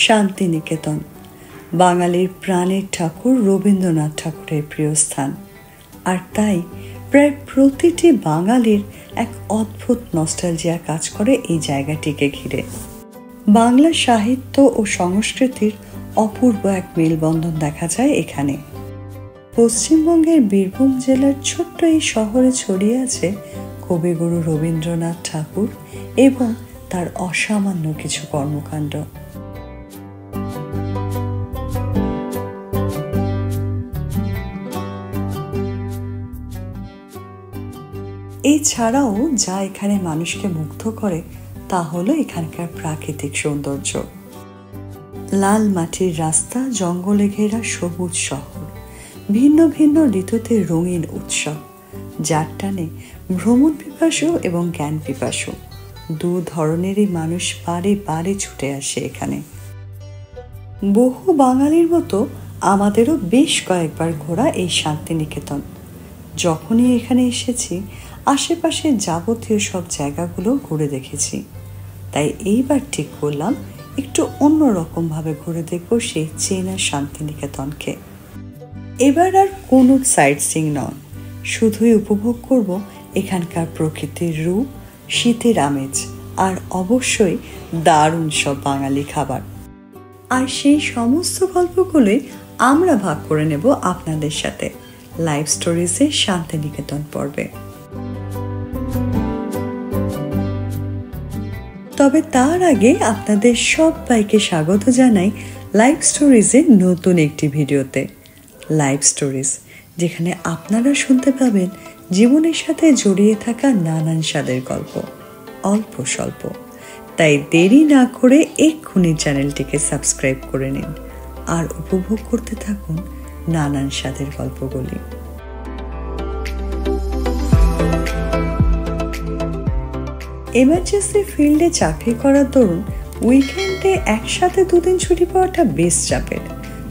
শান্তিনিকেতন বাঙালির প্রাণের ঠাকুর রবীন্দ্রনাথ ঠাকুরের প্রিয় স্থান। আর তাই প্রায় প্রতিটি বাঙালির এক অদ্ভুত নস্টালজিয়া কাজ করে এই জায়গাটিকে ঘিরে। বাংলা সাহিত্য ও সংস্কৃতির অপূর্ব এক মেলবন্ধন দেখা যায় এখানে। পশ্চিমবঙ্গের বীরভূম জেলার ছোট্ট এই শহরে ছড়িয়ে আছে কবিগুরু রবীন্দ্রনাথ ঠাকুর এবং তার অসামান্য কিছু কর্মকাণ্ড। এছাড়াও যা এখানে মানুষকে মুগ্ধ করে তা হলো এখানকার প্রাকৃতিক সৌন্দর্য। লাল মাটির রাস্তা, জঙ্গলে ঘেরা সবুজ শহর, ভিন্ন ভিন্ন ঋতুতে রঙিন উৎসব, যার টানে ভ্রমণ পিপাসু এবং জ্ঞান পিপাসু দু ধরনেরই মানুষ বারে বারে ছুটে আসে এখানে। বহু বাঙালির মতো আমাদেরও বেশ কয়েকবার ঘোরা এই শান্তিনিকেতন। যখনই এখানে এসেছি আশেপাশে যাবতীয় সব জায়গাগুলো ঘুরে দেখেছি, তাই এইবার ঠিক করলাম একটু অন্যরকম ভাবে ঘুরে দেখব সেই চেনা শান্তিনিকেতনকে। এবার আর কোনো সাইট সিং নয়, শুধুই উপভোগ করব এখানকার প্রকৃতির রূপ, শীতের আমেজ আর অবশ্যই দারুণ সব বাঙালি খাবার। আর সেই সমস্ত গল্পগুলোই আমরা ভাগ করে নেব আপনাদের সাথে লাইভ স্টোরিজের শান্তিনিকেতন পর্বে। তবে তার আগে আপনাদের সবাইকে স্বাগত জানাই লাইভ স্টোরিজের নতুন একটি ভিডিওতে। লাইভ স্টোরিজ, যেখানে আপনারা শুনতে পাবেন জীবনের সাথে জড়িয়ে থাকা নানান স্বাদের গল্প, অল্প স্বল্প। তাই দেরি না করে এক্ষুনি চ্যানেলটিকে সাবস্ক্রাইব করে নিন আর উপভোগ করতে থাকুন নানান স্বাদের গল্পগুলি। এমার্জেন্সি ফিল্ডে চাকরি করার দরুন উইকেন্ডে একসাথে দুদিন ছুটি পাওয়াটা বেশ চাপের।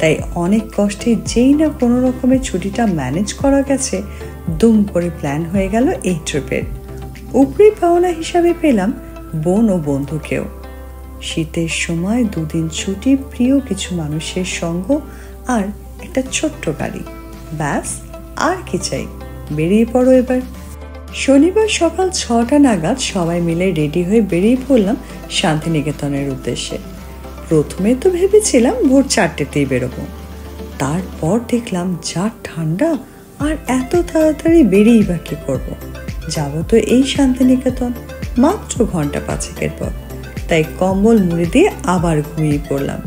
তাই অনেক কষ্টে যেই না কোনো রকমের ছুটিটা ম্যানেজ করা গেছে, দুম করে প্ল্যান হয়ে গেল এই ট্রিপের। উপরি পাওনা হিসাবে পেলাম বোন ও বন্ধুকেও। শীতের সময় দুদিন ছুটি, প্রিয় কিছু মানুষের সঙ্গ আর একটা ছোট্ট গাড়ি, ব্যাস আর কি চাই। বেরিয়ে পড়ো এবার। শনিবার সকাল 6টা নাগাদ সবাই মিলে রেডি হয়ে বেরিয়ে পড়লাম শান্তিনিকেতনের উদ্দেশ্যে। প্রথমে তো ভেবেছিলাম ভোর 4টেতেই বেরোবো, তারপর দেখলাম যা ঠান্ডা, আর এত তাড়াতাড়ি বেরিয়ে বা কি করবো। যাবো তো এই শান্তিনিকেতন, মাত্র ঘন্টা 5 পর। তাই কম্বল মুড়ি দিয়ে আবার ঘুমিয়ে পড়লাম।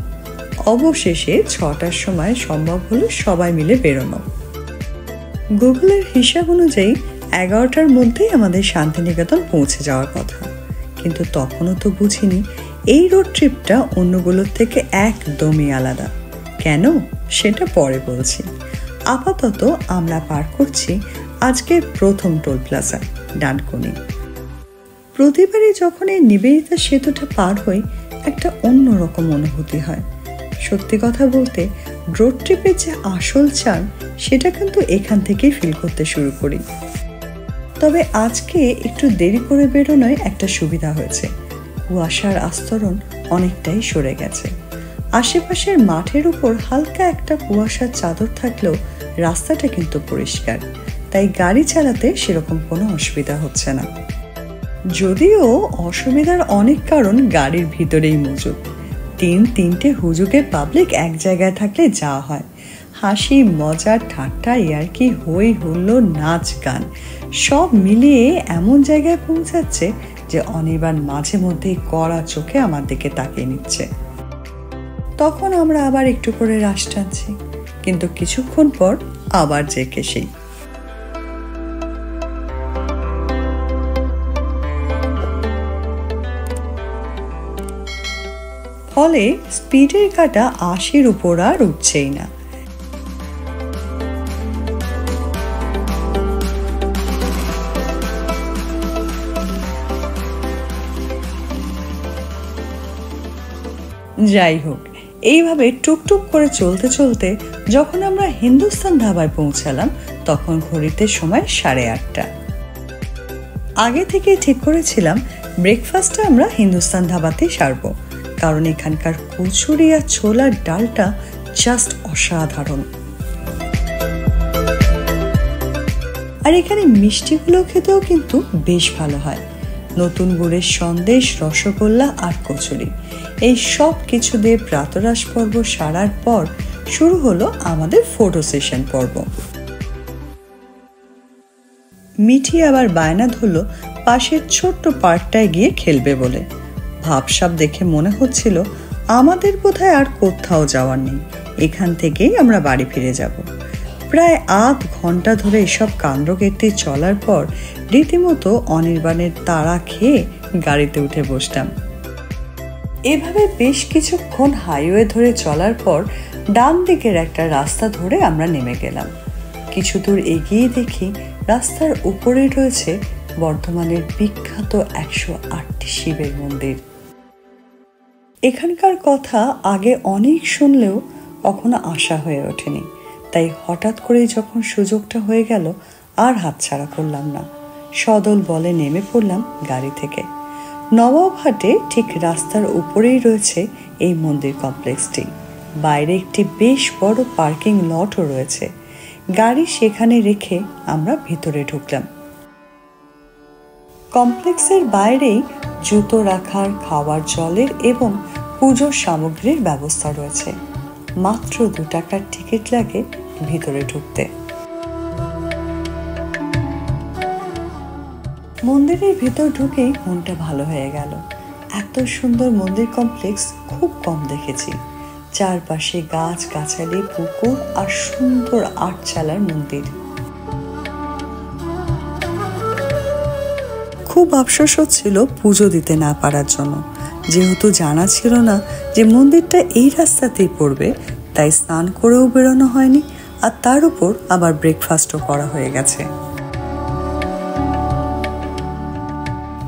অবশেষে 6টার সময় সম্ভব হলো সবাই মিলে বেরোনো। গুগলের হিসাব অনুযায়ী 11টার মধ্যেই আমাদের শান্তিনিকেতন পৌঁছে যাওয়ার কথা, কিন্তু তখনও তো বুঝিনি এই রোড ট্রিপটা অন্যগুলোর থেকে একদমই আলাদা। কেন সেটা পরে বলছি। আপাতত আমরা পার করছি আজকের প্রথম টোল প্লাজা ডানকুনি। প্রতিবারই যখন এই নিবেদিতা সেতুটা পার হই একটা অন্যরকম অনুভূতি হয়। সত্যি কথা বলতে রোড ট্রিপের যে আসল চান সেটা কিন্তু এখান থেকেই ফিল করতে শুরু করি। তবে আজকে একটু দেরি করে বেরোনোয় একটা সুবিধা হয়েছে, কুয়াশার আস্তরণ অনেকটাই সরে গেছে। আশেপাশের মাঠের উপর হালকা একটা কুয়াশার চাদর থাকলেও রাস্তাটা কিন্তু পরিষ্কার, তাই গাড়ি চালাতে সেরকম কোনো অসুবিধা হচ্ছে না। যদিও অসুবিধার অনেক কারণ গাড়ির ভিতরেই মজুদ। 3-3টে হুজুগে পাবলিক এক জায়গায় থাকলে যা হয়, হাসি মজা ঠাট্টা ইয়ার্কি হই হুল্লোড় নাচ গান সব মিলিয়ে এমন জায়গায় পৌঁছাচ্ছে যে অনির্বাণ মাঝে মধ্যেই কড়া চোখে আমার দিকে তাকিয়ে নিচ্ছে। তখন আমরা আবার একটু করে রাশ টানছি, কিন্তু কিছুক্ষণ পর আবার জেকে সেই। ফলে স্পিডের কাটা 80-র উপর আর উঠছেই না। যাই হোক, এইভাবে টুকটুক করে চলতে চলতে যখন আমরা হিন্দুস্তান ধাবায় পৌঁছালাম তখন ঘড়িতে সময় 8:30। আগে থেকে ঠিক করেছিলাম ব্রেকফাস্টটা আমরা হিন্দুস্তান ধাবাতেই সারবো, কারণ এখানকার কচুরি আর ছোলার ডালটা জাস্ট অসাধারণ। আর এখানে মিষ্টিগুলো খেতেও কিন্তু বেশ ভালো হয়। নতুন গুড়ের সন্দেশ, রসগোল্লা আর কচুরি, এই সব কিছু দিয়ে প্রাতরাশ পর্ব সারার পর শুরু হলো আমাদের ফটো সেশন পর্ব। মিঠি আবার বায়না ধরল পাশের ছোট্ট পার্কটায় গিয়ে খেলবে বলে। ভাবসাব দেখে মনে হচ্ছিল আমাদের বোধহয় আর কোথাও যাওয়ার নেই, এখান থেকেই আমরা বাড়ি ফিরে যাব। প্রায় আধ ঘন্টা ধরে এসব কাণ্ডকীর্তি চলার পর রীতিমতো অনির্বাণের তাড়া খেয়ে গাড়িতে উঠে বসলাম। এভাবে বেশ কিছুক্ষণ হাইওয়ে ধরে চলার পর ডান দিকের একটা রাস্তা ধরে আমরা নেমে গেলাম। কিছু দূর এগিয়ে দেখি রাস্তার উপরেই রয়েছে বর্ধমানের বিখ্যাত 108টি শিবের মন্দির। এখানকার কথা আগে অনেক শুনলেও কখনো আশা হয়ে ওঠেনি, তাই হঠাৎ করে যখন সুযোগটা হয়ে গেল আর হাতছাড়া করলাম না। সদল বলে নেমে পড়লাম গাড়ি থেকে। নবাবহাটে ঠিক রাস্তার উপরেই রয়েছে এই মন্দির কমপ্লেক্সটি। বাইরে একটি বেশ বড় পার্কিং লটও রয়েছে। গাড়ি সেখানে রেখে আমরা ভিতরে ঢুকলাম। কমপ্লেক্সের বাইরেই জুতো রাখার, খাওয়ার, জলের এবং পুজোর সামগ্রীর ব্যবস্থা রয়েছে। মাত্র 2 টাকার টিকিট লাগে ভিতরে ঢুকতে। মন্দিরের ভিতর ঢুকেই মনটা ভালো হয়ে গেল। এত সুন্দর মন্দির কমপ্লেক্স খুব কম দেখেছি। চারপাশে গাছ গাছালি, পুকুর আর সুন্দর আটচালার মন্দির। খুব আফসোস হচ্ছিল পুজো দিতে না পারার জন্য। যেহেতু জানা ছিল না যে মন্দিরটা এই রাস্তাতেই পড়বে, তাই স্নান করেও বেরোনো হয়নি, আর তার উপর আবার ব্রেকফাস্টও করা হয়ে গেছে।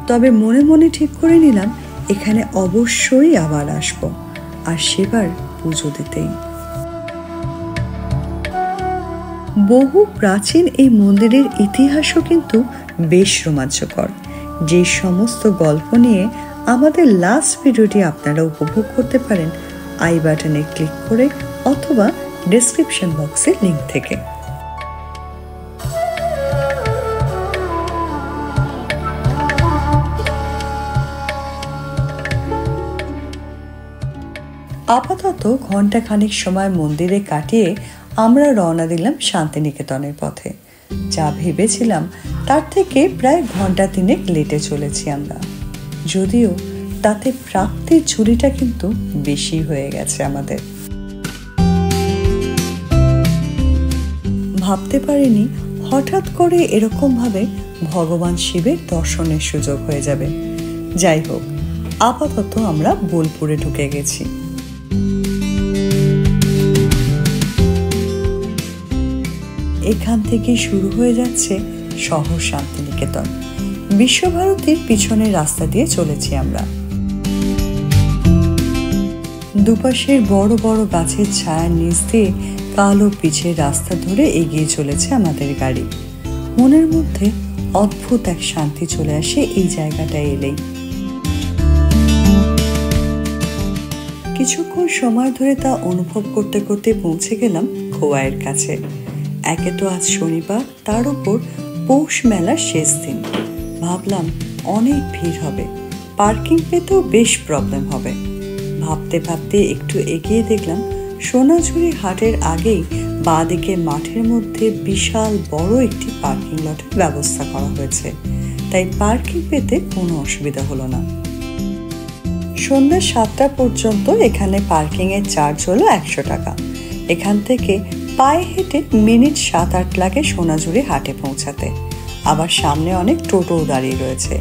তবে মনে মনে ঠিক করে নিলাম এখানে অবশ্যই আবার আসব, আর সেবার পুজো দিতেই। বহু প্রাচীন এই মন্দিরের ইতিহাসও কিন্তু বেশ রোমাঞ্চকর। যে সমস্ত গল্প নিয়ে আমাদের লাস্ট ভিডিওটি আপনারা উপভোগ করতে পারেন আই বাটনে ক্লিক করে অথবা ডেসক্রিপশন বক্সের লিংক থেকে। আপাতত ঘন্টাখানিক সময় মন্দিরে কাটিয়ে আমরা রওনা দিলাম শান্তিনিকেতনের পথে। যা ভেবেছিলাম তার থেকে প্রায় ঘন্টা 3 লেটে চলেছি আমরা, যদিও তাতে প্রাপ্তির ঝুড়িটা কিন্তু বেশি হয়ে গেছে আমাদের। ভাবতে পারিনি হঠাৎ করে এরকম ভাবে ভগবান শিবের দর্শনের সুযোগ হয়ে যাবে। যাই হোক, আপাতত আমরা বোলপুরে ঢুকে গেছি। এখান থেকে শুরু হয়ে যাচ্ছে শহর শান্তিনিকেতন। বিশ্বভারতীর পিছনের রাস্তা দিয়ে চলেছি আমরা। দুপাশের বড় বড় গাছের ছায়ার নিচ দিয়ে কালো পিচের রাস্তা ধরে এগিয়ে চলেছে আমাদের গাড়ি। মনের মধ্যে অদ্ভুত এক শান্তি চলে আসে এই জায়গাটায় এলেই। কিছুক্ষণ সময় ধরে তা অনুভব করতে করতে পৌঁছে গেলাম খোয়াইয়ের কাছে। একে তো আজ শনিবার, তার উপর পৌষ মেলার শেষ দিন। ভাবলাম অনেক ভিড় হবে, পার্কিং পেতেও বেশ প্রবলেম হবে। ভাবতে ভাবতে একটু এগিয়ে দেখলাম সোনাঝুরি হাটের আগেই বাঁ দিকে মাঠের মধ্যে বিশাল বড় একটি পার্কিং লটের ব্যবস্থা করা হয়েছে, তাই পার্কিং পেতে কোনো অসুবিধা হলো না। সন্ধ্যা 7টা পর্যন্ত এখানে পার্কিং এর চার্জ হলো 100 টাকা। এখান থেকে পায়ে হেঁটে মিনিট 7-8 লাগে সোনাঝুরি হাটে পৌঁছাতে। আবার সামনে অনেক টোটো দাঁড়িয়ে রয়েছে।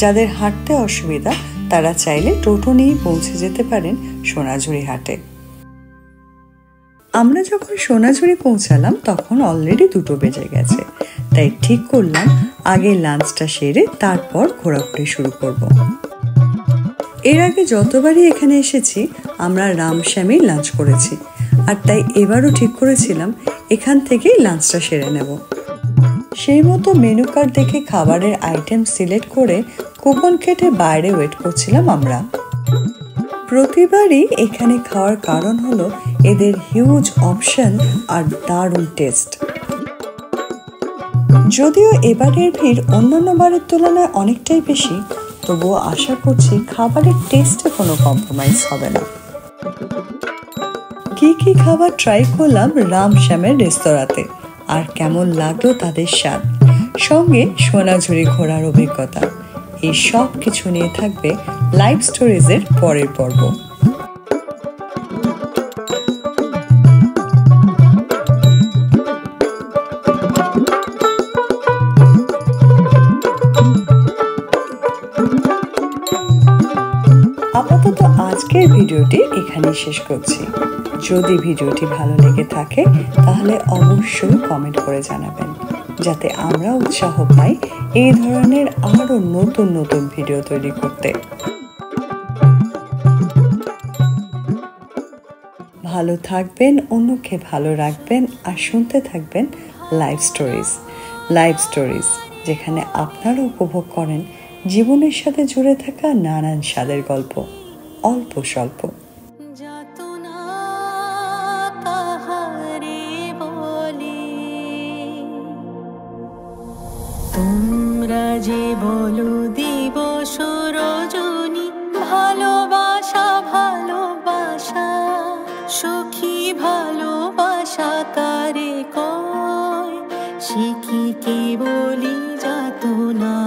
যাদের হাঁটতে অসুবিধা তারা চাইলে টোটো নিয়ে পৌঁছে যেতে পারেন সোনাঝুরি হাটে। আমরা যখন সোনাঝুরি পৌঁছালাম তখন অলরেডি 2টো বেজে গেছে, তাই ঠিক করলাম আগে লাঞ্চটা সেরে তারপর ঘোরাঘুরি শুরু করব। এর আগে যতবারই এখানে এসেছি আমরা রামশ্যামেই লাঞ্চ করেছি, আর তাই এবারও ঠিক করেছিলাম এখান থেকেই লাঞ্চটা সেরে নেব। সেই মতো মেনু কার্ড দেখে খাবারের আইটেম সিলেক্ট করে কুপন কেটে বাইরে ওয়েট করছিলাম আমরা। প্রতিবারই এখানে খাওয়ার কারণ হলো এদের হিউজ অপশন আর দারুণ টেস্ট। যদিও এবারের ভিড় অন্যান্য বারের তুলনায় অনেকটাই বেশি, তবুও আশা করছি খাবারের টেস্টে কোনো কম্প্রোমাইজ হবে না। কি কি খাবার ট্রাই করলাম রামশ্যামের রেস্তোরাঁতে, আর কেমন লাগলো তাদের স্বাদ, সঙ্গে সোনাঝুরি ঘোরার অভিজ্ঞতা, এই সব কিছু নিয়ে থাকবে লাইভ স্টোরিজের পরের পর্ব। আপাতত আজকের ভিডিওটি এখানেই শেষ করছি। যদি ভিডিওটি ভালো লেগে থাকে তাহলে অবশ্যই কমেন্ট করে জানাবেন, যাতে আমরা উৎসাহ পাই এই ধরনের আরো নতুন নতুন ভিডিও তৈরি করতে। ভালো থাকবেন, অন্যকে ভালো রাখবেন, আর শুনতে থাকবেন লাইভ স্টোরিজ, যেখানে আপনারা উপভোগ করেন জীবনের সাথে জুড়ে থাকা নানান স্বাদের গল্প, অল্প স্বল্প। তোমরা যে বলো দিবস রজনী, ভালোবাসা ভালোবাসা, সখী ভালোবাসা কারে কয়, সে কি কেবলই যাতনা।